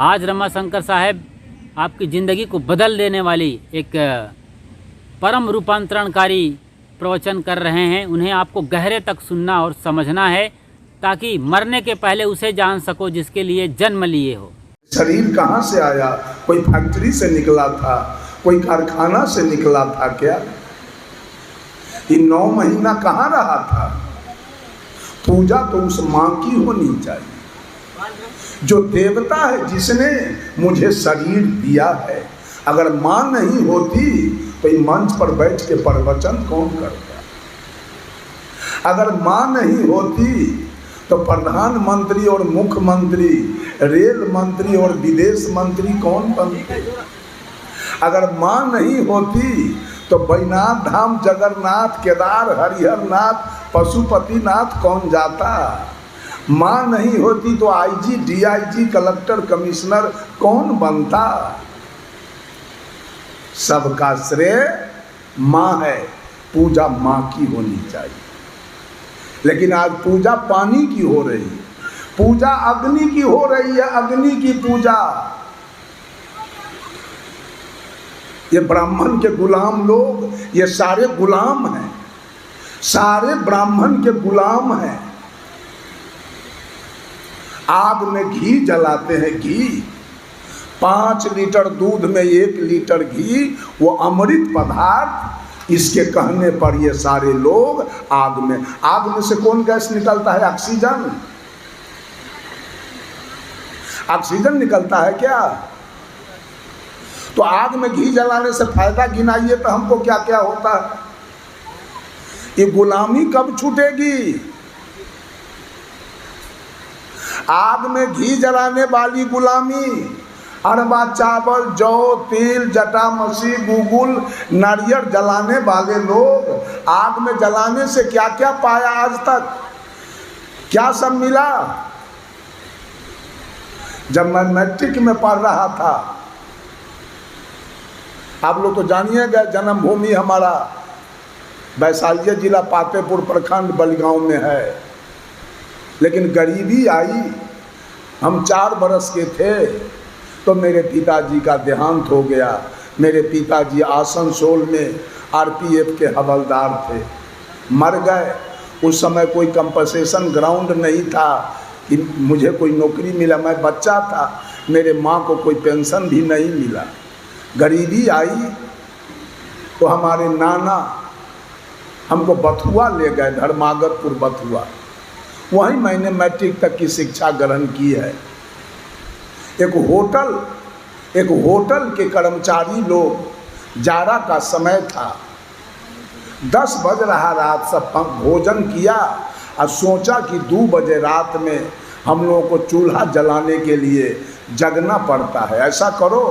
आज रमाशंकर साहब आपकी ज़िंदगी को बदल देने वाली एक परम रूपांतरणकारी प्रवचन कर रहे हैं। उन्हें आपको गहरे तक सुनना और समझना है ताकि मरने के पहले उसे जान सको जिसके लिए जन्म लिए हो। शरीर कहाँ से आया? कोई फैक्ट्री से निकला था, कोई कारखाना से निकला था क्या? ये 9 महीना कहाँ रहा था? पूजा तो उस माँ की होनी चाहिए जो देवता है, जिसने मुझे शरीर दिया है। अगर माँ नहीं होती तो ये मंच पर बैठ के प्रवचन कौन करता? अगर माँ नहीं होती तो प्रधानमंत्री और मुख्यमंत्री, रेल मंत्री और विदेश मंत्री कौन बनते? अगर माँ नहीं होती तो बैजनाथ धाम, जगन्नाथ, केदार, हरिहर नाथ, पशुपतिनाथ कौन जाता? माँ नहीं होती तो आईजी, डीआईजी, कलेक्टर, कमिश्नर कौन बनता? सबका श्रेय माँ है। पूजा माँ की होनी चाहिए, लेकिन आज पूजा पानी की हो रही है, पूजा अग्नि की हो रही है, अग्नि की पूजा। ये ब्राह्मण के गुलाम लोग, ये सारे गुलाम हैं, सारे ब्राह्मण के गुलाम हैं। आग में घी जलाते हैं, घी 5 लीटर दूध में 1 लीटर घी, वो अमृत पदार्थ। इसके कहने पर ये सारे लोग आग में से कौन गैस निकलता है? ऑक्सीजन। ऑक्सीजन निकलता है क्या? तो आग में घी जलाने से फायदा गिनाइए तो हमको क्या क्या होता है? ये गुलामी कब छूटेगी? आग में घी जलाने वाली गुलामी, अरबा चावल, जौ, तेल, जटामसी, गुगुल, नारियल जलाने वाले लोग आग में जलाने से क्या क्या पाया? आज तक क्या सब मिला? जब मैं मैट्रिक में पढ़ रहा था, आप लोग तो जानिएगा, जन्मभूमि हमारा वैशाली जिला पातेपुर प्रखंड बलिगांव में है, लेकिन गरीबी आई। हम 4 बरस के थे तो मेरे पिताजी का देहांत हो गया। मेरे पिताजी आसनसोल में आरपीएफ के हवलदार थे, मर गए। उस समय कोई कंपनसेशन ग्राउंड नहीं था कि मुझे कोई नौकरी मिला, मैं बच्चा था, मेरे माँ को कोई पेंशन भी नहीं मिला। गरीबी आई तो हमारे नाना हमको बथुआ ले गए, धर्मागतपुर बथुआ। वहीं मैंने मैट्रिक तक की शिक्षा ग्रहण की है। एक होटल के कर्मचारी लोग, जाड़ा का समय था, 10 बज रहा रात, सब भोजन किया और सोचा कि 2 बजे रात में हम लोगों को चूल्हा जलाने के लिए जगना पड़ता है। ऐसा करो,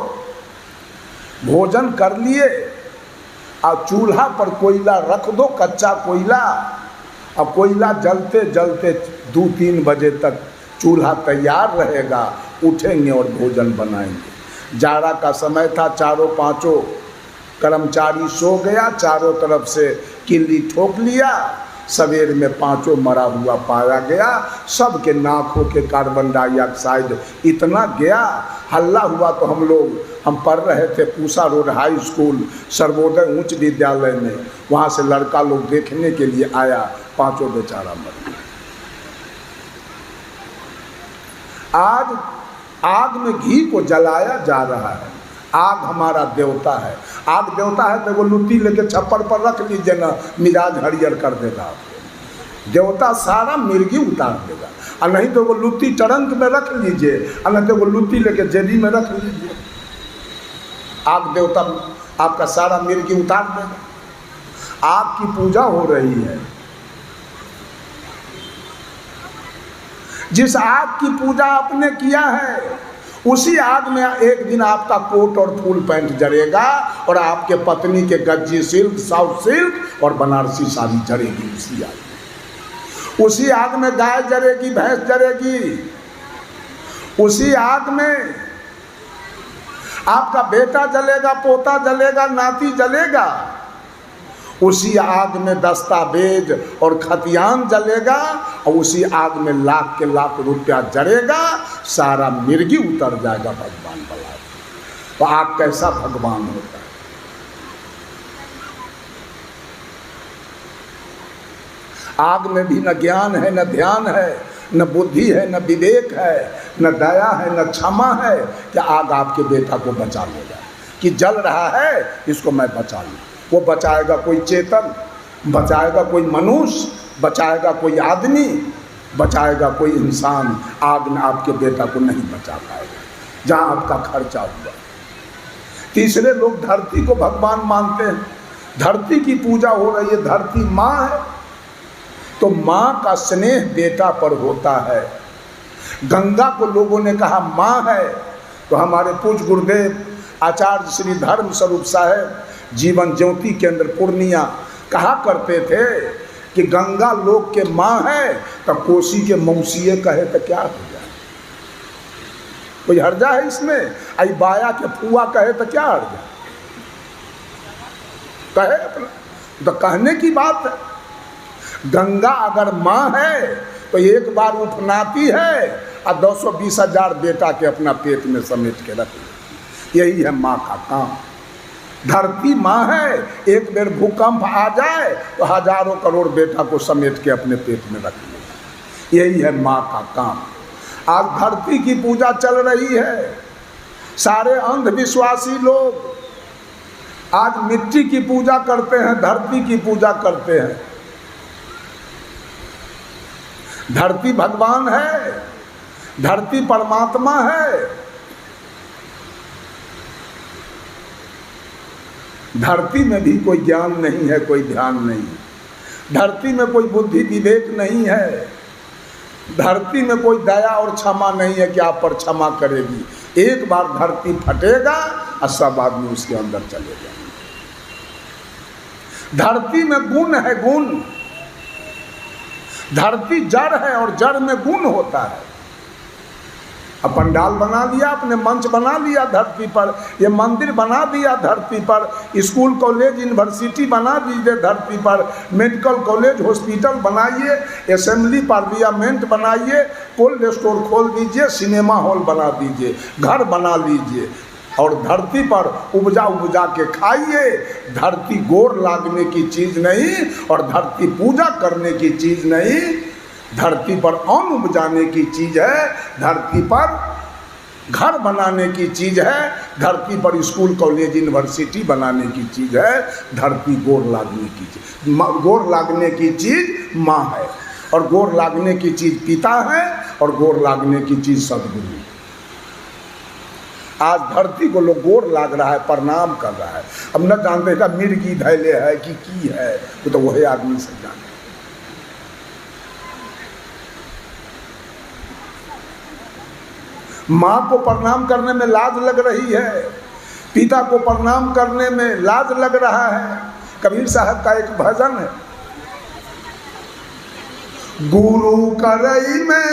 भोजन कर लिए और चूल्हा पर कोयला रख दो, कच्चा कोयला, और कोयला जलते जलते 2-3 बजे तक चूल्हा तैयार रहेगा, उठेंगे और भोजन बनाएंगे। जाड़ा का समय था, 4-5 कर्मचारी सो गया, चारों तरफ से किल्ली ठोक लिया। सवेर में 5 मरा हुआ पाया गया। सबके नाकों के कार्बन डाइऑक्साइड इतना गया, हल्ला हुआ। तो हम पढ़ रहे थे Pusa road high school, Sarvodaya उच्च विद्यालय में, वहाँ से लड़का लोग देखने के लिए आया, 5 बेचारा मर गया। आज आग में घी को जलाया जा रहा है। आग हमारा देवता है। आग देवता है तो वो लुट्टी लेके छप्पर पर रख लीजिए ना, मिजाज हरियर कर देगा आपको। देवता सारा मिर्गी उतार देगा, और नहीं तो वो लुट्टी टरंक में रख लीजिए, और नहीं तो वो लुट्टी लेके जेबी में रख लीजिए। आग देवता आपका सारा मिर्गी उतार देगा। आग की पूजा हो रही है। जिस आग की पूजा आपने किया है, उसी आग में एक दिन आपका कोट और फुल पैंट जलेगा, और आपके पत्नी के गज्जी सिल्क, साउथ सिल्क और बनारसी साड़ी जलेगी उसी आग में। उसी आग में गाय जलेगी, भैंस जलेगी। उसी आग में आपका बेटा जलेगा, पोता जलेगा, नाती जलेगा। उसी आग में दस्तावेज और खतियान जलेगा और उसी आग में लाख के लाख रुपया जड़ेगा, सारा मिर्गी उतर जाएगा भगवान बला। तो आग कैसा भगवान होता है। आग में भी न ज्ञान है, न ध्यान है, न बुद्धि है, न विवेक है, न दया है, न क्षमा है कि आग आपके बेटा को बचा लेगा, कि जल रहा है इसको मैं बचा लूँ। वो बचाएगा कोई चेतन, बचाएगा कोई मनुष्य, बचाएगा कोई आदमी, बचाएगा कोई इंसान। आग ने आपके बेटा को नहीं बचा पाएगा जहाँ आपका खर्चा हुआ। तीसरे लोग धरती को भगवान मानते हैं, धरती की पूजा हो रही है, धरती माँ है तो माँ का स्नेह बेटा पर होता है। गंगा को लोगों ने कहा माँ है, तो हमारे पूज्य गुरुदेव आचार्य श्री धर्म स्वरूप साहब जीवन ज्योति के अंदर पूर्णिया कहा करते थे कि गंगा लोग के माँ है तो कोसी के मौसीए कहे तो क्या हो जाए, कोई हर्जा है इसमें? आई बाया के फुआ कहे तो क्या हर्जा, कहे अपना, तो कहने की बात है। गंगा अगर माँ है तो एक बार उफनाती है और 220,000 बेटा के अपना पेट में समेट के रख। यही है माँ का काम। धरती माँ है, एक बेर भूकंप आ जाए तो हजारों करोड़ बेटा को समेट के अपने पेट में रख ले। यही है माँ का काम। आज धरती की पूजा चल रही है। सारे अंधविश्वासी लोग आज मिट्टी की पूजा करते हैं, धरती की पूजा करते हैं। धरती भगवान है, धरती परमात्मा है। धरती में भी कोई ज्ञान नहीं है, कोई ध्यान नहीं। धरती में कोई बुद्धि विवेक नहीं है। धरती में कोई दया और क्षमा नहीं है कि आप पर क्षमा करेगी। एक बार धरती फटेगा और सब आदमी उसके अंदर चले जाएंगे। धरती में गुण है, गुण। धरती जड़ है और जड़ में गुण होता है। अब पंडाल बना लिया, अपने मंच बना लिया धरती पर, ये मंदिर बना दिया धरती पर, स्कूल कॉलेज यूनिवर्सिटी बना दीजिए धरती पर, मेडिकल कॉलेज हॉस्पिटल बनाइए, असेंबली पार्लियामेंट बनाइए, कोल्ड स्टोर खोल दीजिए, सिनेमा हॉल बना दीजिए, घर बना लीजिए और धरती पर उपजा उपजा के खाइए। धरती गोर लागने की चीज़ नहीं और धरती पूजा करने की चीज़ नहीं। धरती पर अन्न उपजाने की चीज़ है, धरती पर घर बनाने की चीज़ है, धरती पर स्कूल कॉलेज यूनिवर्सिटी बनाने की चीज़ है। धरती गोर लागने की चीज़, गोर लागने की चीज़ माँ है और गोर लागने की चीज़ पिता है और गोर लागने की चीज़ सदगुरु। आज धरती को लोग गोर लाग रहा है, प्रणाम कर रहा है। अब न जानते का मिर्गी धैले है कि की है, तो वही आदमी से जाने। माँ को प्रणाम करने में लाज लग रही है, पिता को प्रणाम करने में लाज लग रहा है। कबीर साहब का एक भजन है, गुरु करई में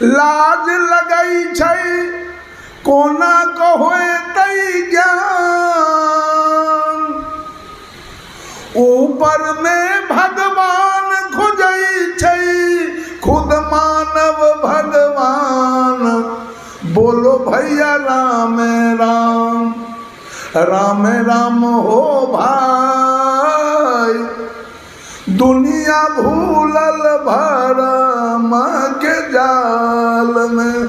लाज लगई छै, कोना कहोए तई ज्ञान, ऊपर में भगवान खोजई छै, खुद मानव भगवान। बोलो भैया राम राम, राम राम हो भाई, दुनिया भूलल भरम के जाल में।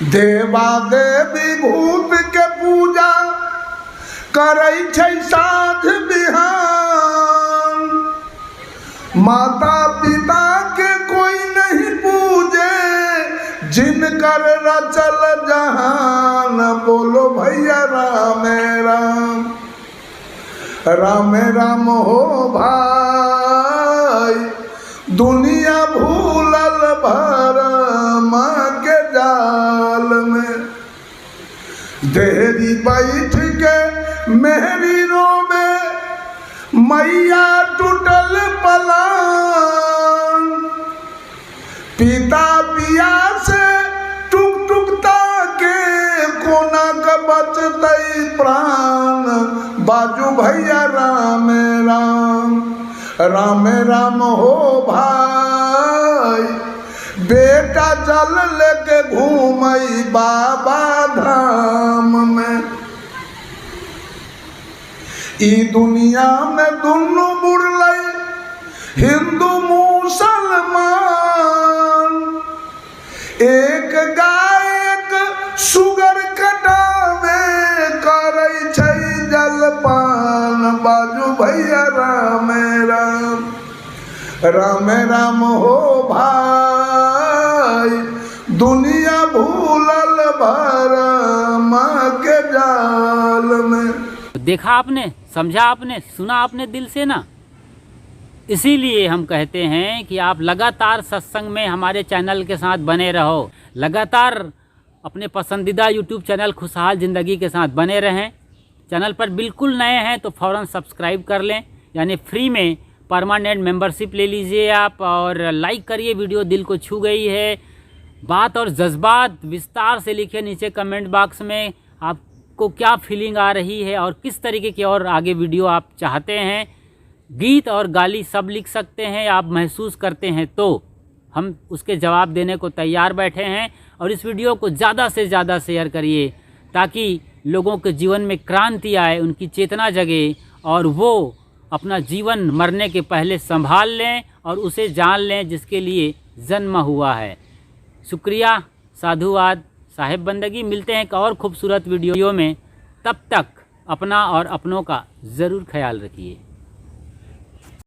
देवा देवी भूत के पूजा करई छै साँझ बिहान, माता पिता के कोई नहीं पूजे, जिनकर रचल जहान। बोलो भैया राम राम, राम राम हो भाई, दुनिया भूलल भरम के जाल में। देहरी बैठ के मेहरी रोवे, मैया टूटल पलान, पिता पिया से टुक टुकता के, कोना का बचतई प्राण। बाज राम हो भाई, बेटा जल लेके घूमई बाबा धाम में। ई दुनिया में दुनु बुड़लई हिंदू मुसलमान, एक गाय एक सुगर कटावे करई छै जलपान। बाजू भैया राम राम, राम राम हो भाई, दुनिया भूलल भरम के जाल में। देखा आपने, समझा आपने, सुना आपने दिल से ना। इसीलिए हम कहते हैं कि आप लगातार सत्संग में हमारे चैनल के साथ बने रहो, लगातार अपने पसंदीदा यूट्यूब चैनल खुशहाल ज़िंदगी के साथ बने रहें। चैनल पर बिल्कुल नए हैं तो फ़ौरन सब्सक्राइब कर लें, यानी फ्री में परमानेंट मेंबरशिप ले लीजिए आप, और लाइक करिए वीडियो दिल को छू गई है। बात और जज्बात विस्तार से लिखिए नीचे कमेंट बॉक्स में, आपको क्या फीलिंग आ रही है और किस तरीके की और आगे वीडियो आप चाहते हैं। गीत और गाली सब लिख सकते हैं, आप महसूस करते हैं तो हम उसके जवाब देने को तैयार बैठे हैं। और इस वीडियो को ज़्यादा से ज़्यादा शेयर करिए ताकि लोगों के जीवन में क्रांति आए, उनकी चेतना जगे और वो अपना जीवन मरने के पहले संभाल लें और उसे जान लें जिसके लिए जन्म हुआ है। शुक्रिया, साधुवाद, साहिब बंदगी। मिलते हैं एक और खूबसूरत वीडियो में, तब तक अपना और अपनों का ज़रूर ख्याल रखिए।